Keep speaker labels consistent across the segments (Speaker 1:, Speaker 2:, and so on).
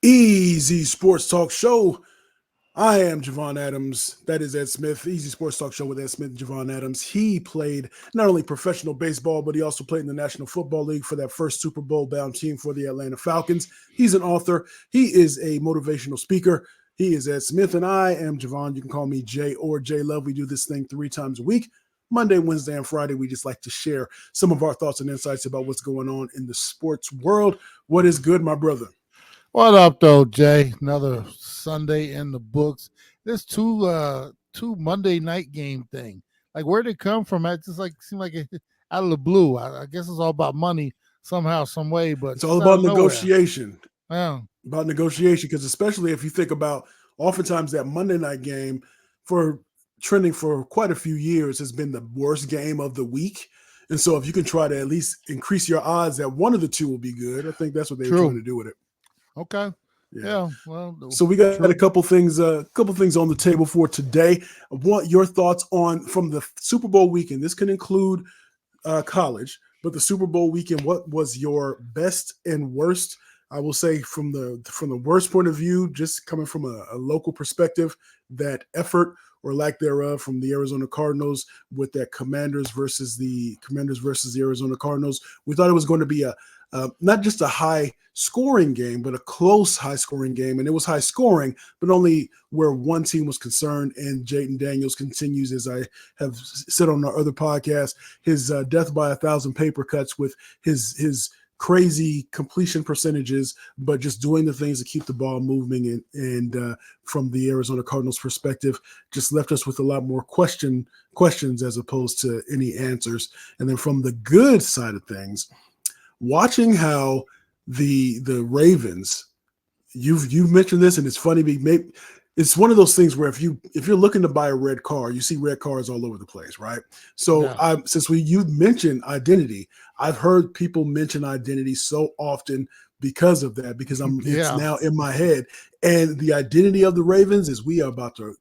Speaker 1: Easy Sports Talk Show. I am Javon Adams. That is Ed Smith. Easy Sports Talk Show with Ed Smith and Javon Adams. He played not only professional baseball, but he also played in the National Football League for that first Super Bowl bound team for the Atlanta Falcons. He's an author. He is a motivational speaker. He is Ed Smith, and I am Javon. You can call me Jay or J Love. We do this thing 3 times a week. Monday, Wednesday, and Friday. We just like to share some of our thoughts and insights about what's going on in the sports world. What is good, my brother?
Speaker 2: What up, though, Jay? Another Sunday in the books. This two Monday night game thing. Like, where'd it come from? It just seemed like it out of the blue. I guess it's all about money somehow, some way, but
Speaker 1: It's all
Speaker 2: just out
Speaker 1: about
Speaker 2: of nowhere.
Speaker 1: negotiation.
Speaker 2: Yeah,
Speaker 1: About negotiation, because especially if you think about oftentimes that Monday night game for trending for quite a few years has been the worst game of the week. And so if you can try to at least increase your odds that one of the two will be good, I think that's what they were trying
Speaker 2: true.
Speaker 1: to do with it.
Speaker 2: Okay.
Speaker 1: Yeah.
Speaker 2: Yeah. Well,
Speaker 1: So we got
Speaker 2: true.
Speaker 1: a couple things on the table for today. I want your thoughts on from the Super Bowl weekend. This can include college, but the Super Bowl weekend. What was your best and worst? I will say from the worst point of view, just coming from a local perspective, that effort or lack thereof from the Arizona Cardinals with that Commanders versus the Arizona Cardinals. We thought it was going to be a not just a high scoring game, but a close high scoring game. And it was high scoring, but only where one team was concerned. And Jaden Daniels continues, as I have said on our other podcast, his death by 1,000 paper cuts with his crazy completion percentages, but just doing the things to keep the ball moving. And from the Arizona Cardinals perspective, just left us with a lot more questions as opposed to any answers. And then from the good side of things, watching how the Ravens, you've mentioned this, and it's funny. It's one of those things where if you're looking to buy a red car, you see red cars all over the place, right? So
Speaker 2: Yeah.
Speaker 1: you've mentioned identity, I've heard people mention identity so often because of that, because it's
Speaker 2: Yeah.
Speaker 1: now in my head. And the identity of the Ravens is we are about to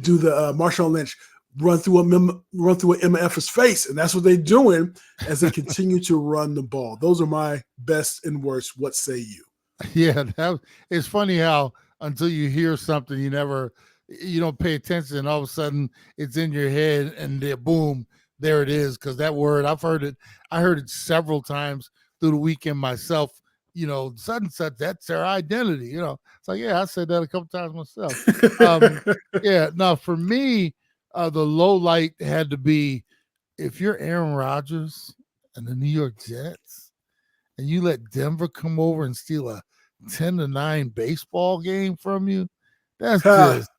Speaker 1: do the Marshawn Lynch run through an MF's face, and that's what they're doing as they continue to run the ball. Those are my best and worst. What say you?
Speaker 2: Yeah. It's funny how until you hear something, you don't pay attention, and all of a sudden it's in your head, and then boom, there it is. Because that word, I heard it several times through the weekend myself. Such and such, that's their identity. It's like, yeah, I said that a couple times myself. Um, yeah, now for me, the low light had to be if you're Aaron Rodgers and the New York Jets, and you let Denver come over and steal a 10-9 baseball game from you. That's
Speaker 1: Ha.
Speaker 2: just,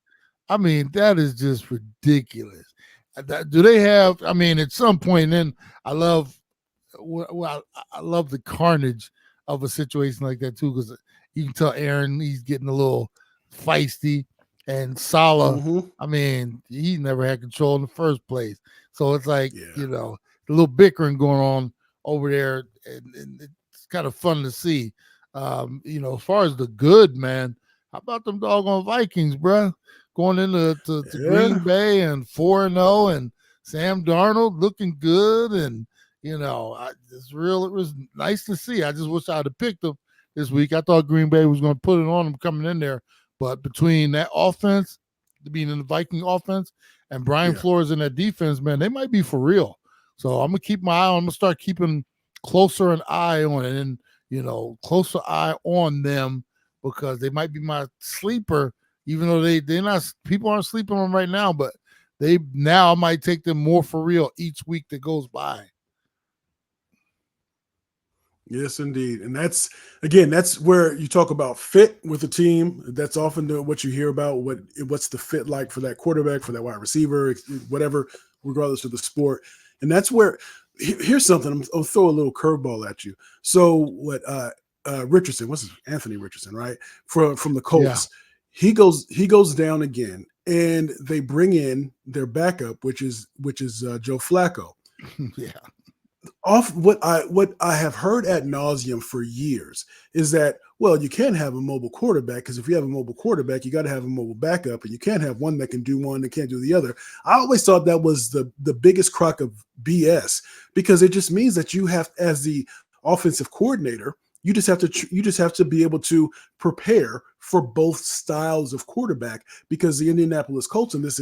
Speaker 2: I mean, that is just ridiculous. Do they have? I mean, at some point, then I love, well, I love the carnage of a situation like that too, because you can tell Aaron he's getting a little feisty, and Salah,
Speaker 1: Mm-hmm.
Speaker 2: I mean, he never had control in the first place. So it's like
Speaker 1: Yeah.
Speaker 2: a little bickering going on over there, and it's kind of fun to see. As far as the good, man, how about them doggone Vikings, bruh? Going into to Green
Speaker 1: Yeah.
Speaker 2: Bay and 4-0, and Sam Darnold looking good, and it was nice to see. I just wish I'd have picked them this week. I thought Green Bay was going to put it on them coming in there, but between that offense, being in the Viking offense, and Brian
Speaker 1: Yeah.
Speaker 2: Flores in that defense, man, they might be for real. So I'm gonna keep my eye on. I'm gonna start keeping closer an eye on it, and closer eye on them, because they might be my sleeper, even though they're not. People aren't sleeping on them right now, but they now might take them more for real each week that goes by.
Speaker 1: Yes, indeed. And that's where you talk about fit with the team. That's often what you hear about. What's the fit like for that quarterback, for that wide receiver, whatever, regardless of the sport. And that's where here's something. I'll throw a little curveball at you. So what? Richardson, what's his Anthony Richardson, right? From the
Speaker 2: Yeah,
Speaker 1: Colts, he goes down again, and they bring in their backup, which is Joe Flacco.
Speaker 2: yeah,
Speaker 1: Off what I have heard ad nauseum for years is that, well, you can't have a mobile quarterback, because if you have a mobile quarterback, you got to have a mobile backup, and you can't have one that can do one that can't do the other. I always thought that was the biggest crock of BS, because it just means that you have, as the offensive coordinator, You just have to be able to prepare for both styles of quarterback, because the Indianapolis Colts in this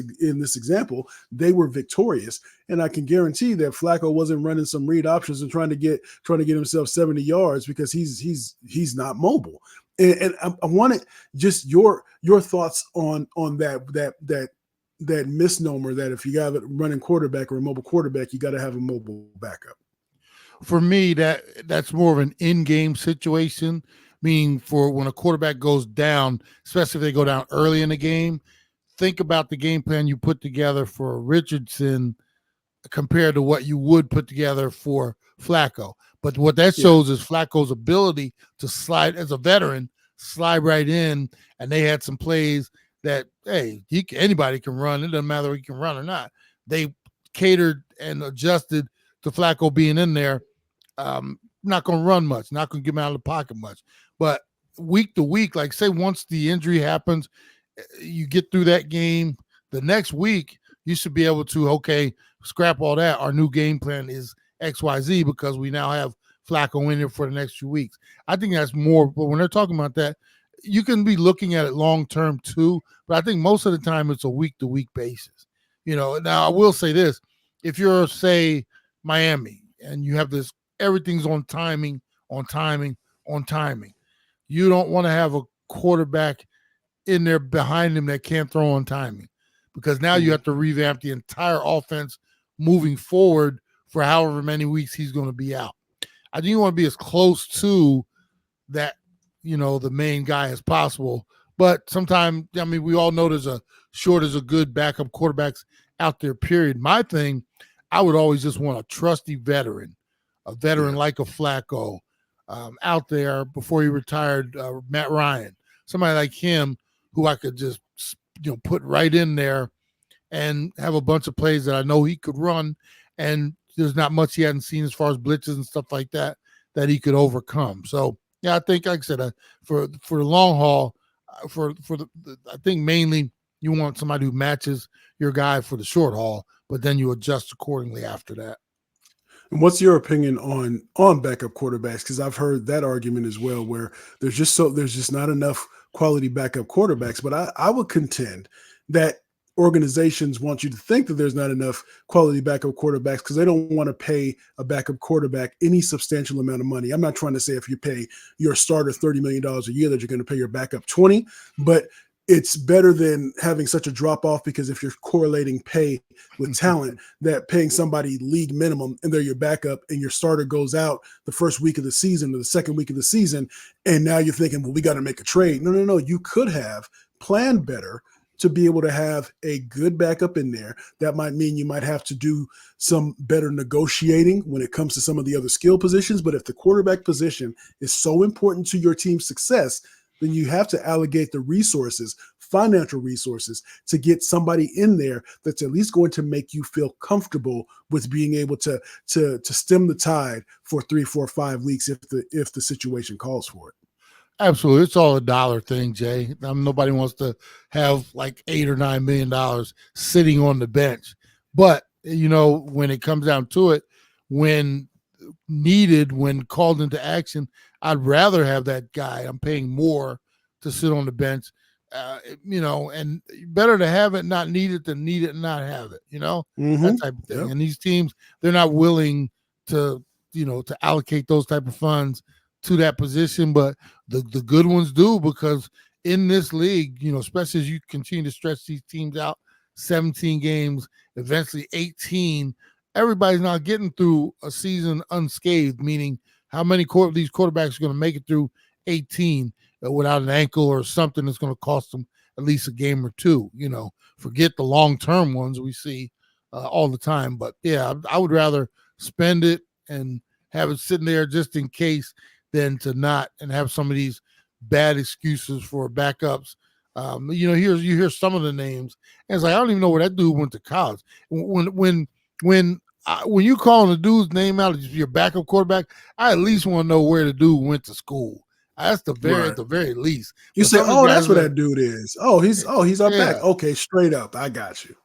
Speaker 1: example, they were victorious, and I can guarantee that Flacco wasn't running some read options and trying to get himself 70 yards, because he's not mobile. And I wanted just your thoughts on that misnomer that if you got a running quarterback or a mobile quarterback, you got to have a mobile backup.
Speaker 2: For me, that's more of an in-game situation, meaning for when a quarterback goes down, especially if they go down early in the game, think about the game plan you put together for Richardson compared to what you would put together for Flacco. But what that shows is Flacco's ability to slide as a veteran, slide right in, and they had some plays that, hey, anybody can run. It doesn't matter if he can run or not. They catered and adjusted to Flacco being in there. Not going to run much, not going to get him out of the pocket much. But week to week, like say once the injury happens, you get through that game, the next week you should be able to, okay, scrap all that. Our new game plan is XYZ because we now have Flacco in here for the next few weeks. I think that's more, but when they're talking about that, you can be looking at it long-term too, but I think most of the time it's a week-to-week basis. Now I will say this, if you're, say, Miami and you have this, everything's on timing. You don't want to have a quarterback in there behind him that can't throw on timing, because now you have to revamp the entire offense moving forward for however many weeks he's going to be out. I think you want to be as close to that, the main guy as possible. But sometimes, we all know there's a shortage of good backup quarterbacks out there, period. My thing, I would always just want a trusty veteran, like a Flacco out there before he retired, Matt Ryan, somebody like him who I could just, put right in there and have a bunch of plays that I know he could run, and there's not much he hadn't seen as far as blitzes and stuff like that he could overcome. So, yeah, I think, like I said, for the long haul, I think mainly you want somebody who matches your guy for the short haul, but then you adjust accordingly after that.
Speaker 1: And what's your opinion on backup quarterbacks? Because I've heard that argument as well, where there's just not enough quality backup quarterbacks. But I would contend that organizations want you to think that there's not enough quality backup quarterbacks because they don't want to pay a backup quarterback any substantial amount of money. I'm not trying to say if you pay your starter $30 million a year that you're going to pay your backup 20, but it's better than having such a drop off, because if you're correlating pay with talent, that paying somebody league minimum and they're your backup and your starter goes out the first week of the season or the second week of the season, and now you're thinking, well, we got to make a trade. No. You could have planned better to be able to have a good backup in there. That might mean you might have to do some better negotiating when it comes to some of the other skill positions. But if the quarterback position is so important to your team's success, then you have to allocate the resources, financial resources, to get somebody in there that's at least going to make you feel comfortable with being able to stem the tide for 3, 4, 5 weeks if the situation calls for it.
Speaker 2: Absolutely. It's all a dollar thing, Jay. Nobody wants to have like $8 or $9 million sitting on the bench. But, when it comes down to it, when needed, when called into action, I'd rather have that guy I'm paying more to sit on the bench, and better to have it not need it than need it and not have it, that type of thing. Yep. And these teams, they're not willing to allocate those type of funds to that position, but the good ones do, because in this league, especially as you continue to stretch these teams out, 17 games, eventually 18, everybody's not getting through a season unscathed, meaning how many these quarterbacks are going to make it through 18 without an ankle or something that's going to cost them at least a game or two. Forget the long-term ones we see all the time. But, yeah, I would rather spend it and have it sitting there just in case than to not and have some of these bad excuses for backups. You hear some of the names, and it's like, I don't even know where that dude went to college. When you calling a dude's name out as your backup quarterback, I at least want to know where the dude went to school. That's at the very least.
Speaker 1: You say, oh, that's what that dude is. Oh, he's our back. Okay, straight up, I got you.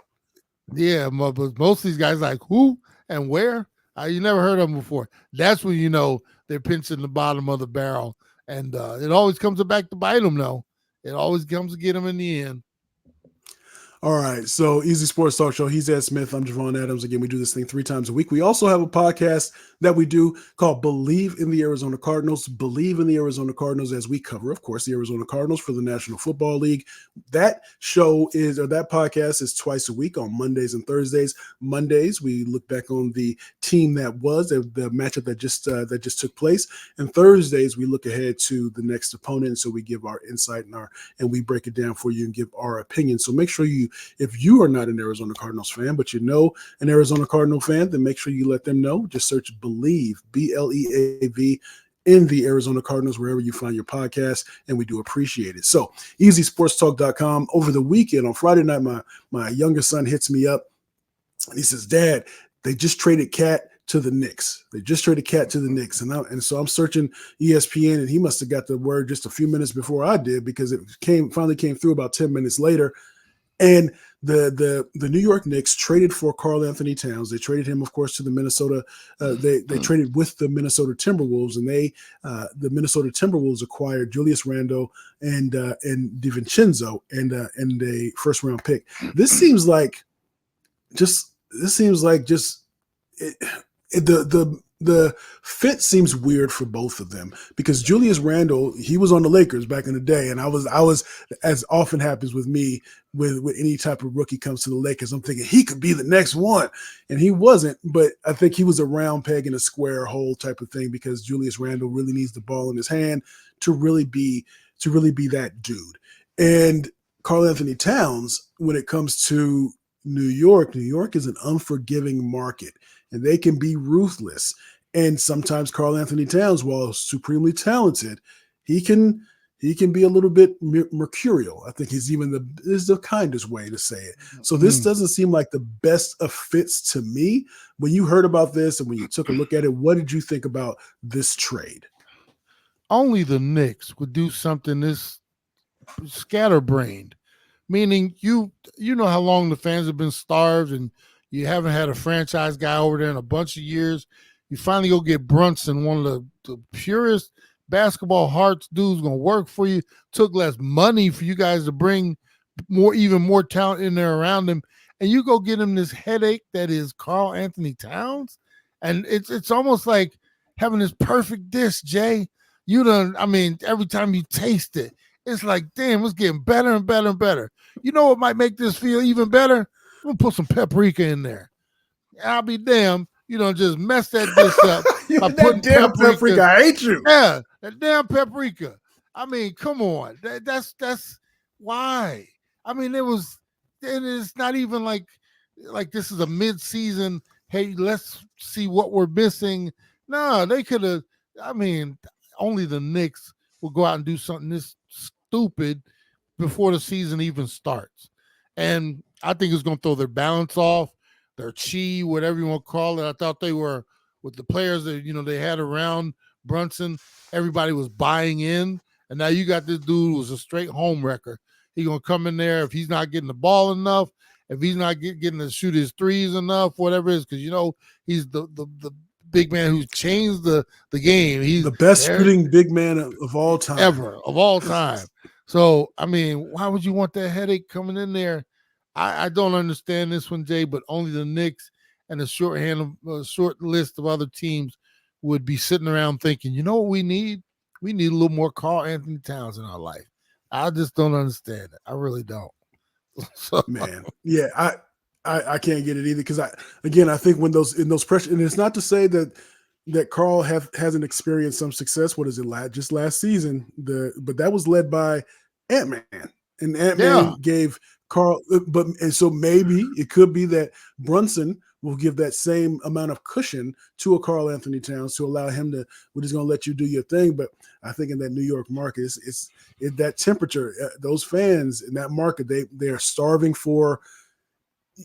Speaker 2: Yeah, but most of these guys like who and where. You never heard of them before. That's when they're pinching the bottom of the barrel. And it always comes back to bite them, though. It always comes to get them in the end.
Speaker 1: All right, so Easy Sports Talk Show. He's Ed Smith. I'm Javon Adams. Again, we do this thing 3 times a week. We also have a podcast that we do called Believe in the Arizona Cardinals. Believe in the Arizona Cardinals, as we cover, of course, the Arizona Cardinals for the National Football League. That podcast is twice a week on Mondays and Thursdays. Mondays, we look back on the team that was the matchup that just took place, and Thursdays we look ahead to the next opponent. So we give our insight and we break it down for you and give our opinion. So make sure if you are not an Arizona Cardinals fan, but you know an Arizona Cardinal fan, then make sure you let them know. Just search Believe, BLEAV, in the Arizona Cardinals, wherever you find your podcast, and we do appreciate it. So, easysportstalk.com. Over the weekend, on Friday night, my younger son hits me up, and he says, Dad, they just traded Cat to the Knicks. They just traded Cat to the Knicks. And so I'm searching ESPN, and he must have got the word just a few minutes before I did, because it finally came through about 10 minutes later. And the New York Knicks traded for Karl Anthony Towns. They traded him, of course, to the Minnesota. They traded with the Minnesota Timberwolves, and the Minnesota Timberwolves acquired Julius Randle and DiVincenzo and a first round pick. This seems like the fit seems weird for both of them, because Julius Randle, he was on the Lakers back in the day, and I was, as often happens with me with any type of rookie comes to the Lakers, I'm thinking he could be the next one, and he wasn't. But I think he was a round peg in a square hole type of thing, because Julius Randle really needs the ball in his hand to really be that dude. And Karl Anthony Towns, when it comes to New York is an unforgiving market, and they can be ruthless. And sometimes Karl Anthony Towns, while supremely talented, he can be a little bit mercurial. I think is the kindest way to say it. So this doesn't seem like the best of fits to me. When you heard about this and when you took a look at it, what did you think about this trade?
Speaker 2: Only the Knicks would do something this scatterbrained. Meaning, you know how long the fans have been starved, and you haven't had a franchise guy over there in a bunch of years. You finally go get Brunson, one of the purest basketball hearts dudes, going to work for you. Took less money for you guys to bring even more talent in there around him, and you go get him this headache that is Karl Anthony Towns, and it's almost like having this perfect dish, Jay. Every time you taste it, it's like, damn, it's getting better and better and better. You know what might make this feel even better? I'm going to put some paprika in there. I'll be damned. Just mess that dish up by putting paprika.
Speaker 1: I hate you.
Speaker 2: Yeah, that damn paprika. I mean, come on. That's why. I mean, it's not even like this is a mid-season, hey, let's see what we're missing. No, they could have, only the Knicks will go out and do something this stupid before the season even starts. And I think it's going to throw their balance off, their chi, whatever you want to call it. I thought they were, with the players that, they had around Brunson, everybody was buying in. And now you got this dude who's a straight home wrecker. He's going to come in there if he's not getting the ball enough, if he's not getting to shoot his threes enough, whatever it is, because, he's the big man who's changed the game. He's
Speaker 1: the best shooting big man of all time.
Speaker 2: Ever, of all time. So, why would you want that headache coming in there? I don't understand this one, Jay, but only the Knicks and a short list of other teams would be sitting around thinking, you know what we need? We need a little more Karl Anthony Towns in our life. I just don't understand it. I really don't.
Speaker 1: Man, yeah, I can't get it either, because I think when in those pressure, and it's not to say that Karl hasn't experienced some success. What is it? Just last season, but that was led by Ant-Man, and Ant-Man gave Karl. And so maybe it could be that Brunson will give that same amount of cushion to a Karl Anthony Towns to allow him to. We're just going to let you do your thing. But I think in that New York market, it's that temperature. Those fans in that market, they are starving for.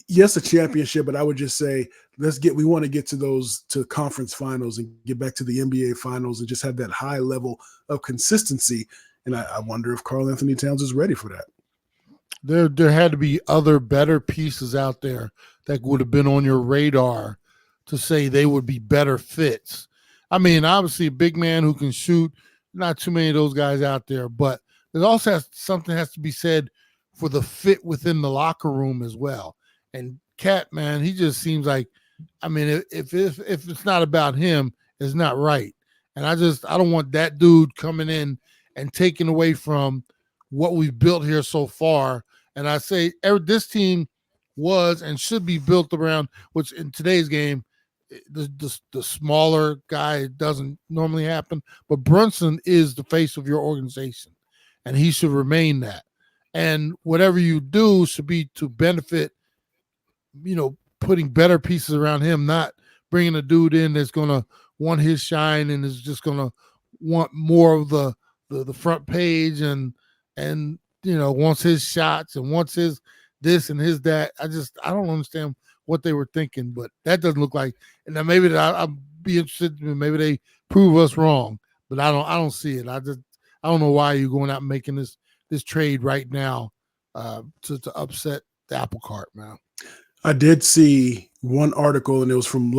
Speaker 1: Yes, a championship, but I would just say we want to get to conference finals and get back to the NBA finals and just have that high level of consistency. And I wonder if Karl Anthony Towns is ready for that.
Speaker 2: There had to be other better pieces out there that would have been on your radar to say they would be better fits. I mean, obviously, a big man who can shoot. Not too many of those guys out there, but there also something has to be said for the fit within the locker room as well. And Cat, man, he just seems like, I mean, if it's not about him, it's not right. And I don't want that dude coming in and taking away from what we've built here so far. And I say this team was and should be built around, which in today's game, the smaller guy doesn't normally happen. But Brunson is the face of your organization, and he should remain that. And whatever you do should be to benefit, putting better pieces around him, not bringing a dude in that's going to want his shine and is just going to want more of the front page and wants his shots and wants his this and his that. I don't understand what they were thinking, but that doesn't look like. And then maybe I'll be interested. Maybe they prove us wrong, but I don't see it. I don't know why you're going out and making this trade right now to upset the apple cart, man.
Speaker 1: I did see one article, and it was from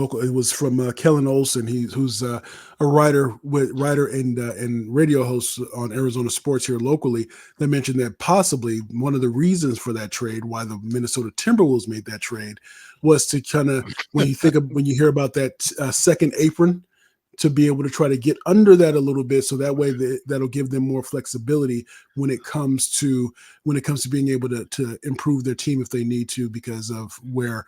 Speaker 1: Kellen Olson. Who's a writer and radio host on Arizona sports here locally. That mentioned that possibly one of the reasons for that trade, why the Minnesota Timberwolves made that trade, was to kind of when you hear about that second apron, to be able to try to get under that a little bit, so that way that'll give them more flexibility when it comes to being able to improve their team if they need to, because of where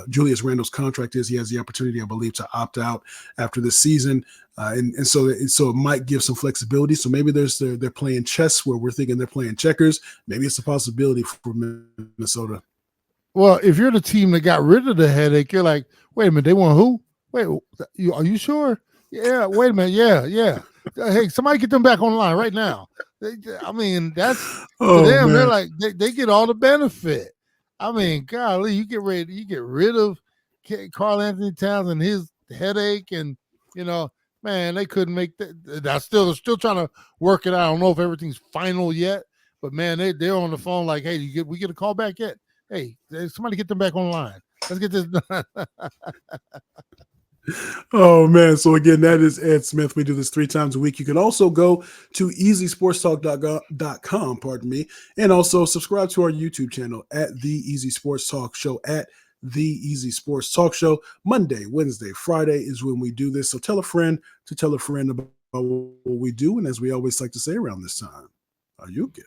Speaker 1: Julius Randle's contract is. He has the opportunity, I believe, to opt out after this season, and so it might give some flexibility. So maybe they're playing chess where we're thinking they're playing checkers. Maybe it's a possibility for Minnesota.
Speaker 2: Well, if you're the team that got rid of the headache, you're like, wait a minute, they want who? Wait, are you sure? Yeah, wait a minute. Yeah. Hey, somebody get them back on the line right now. I mean, that's to them. Man. They're like they get all the benefit. I mean, golly, you get rid of Karl Anthony Towns and his headache, and man, they couldn't make that. They're still trying to work it out. I don't know if everything's final yet, but man, they're on the phone like, hey, we get a call back yet? Hey, somebody get them back on the line. Let's get this done.
Speaker 1: Oh, man. So, again, that is Ed Smith. We do this 3 times a week. You can also go to easysportstalk.com, pardon me, and also subscribe to our YouTube channel at The Easy Sports Talk Show, at The Easy Sports Talk Show. Monday, Wednesday, Friday is when we do this. So tell a friend to tell a friend about what we do. And as we always like to say around this time, are you good?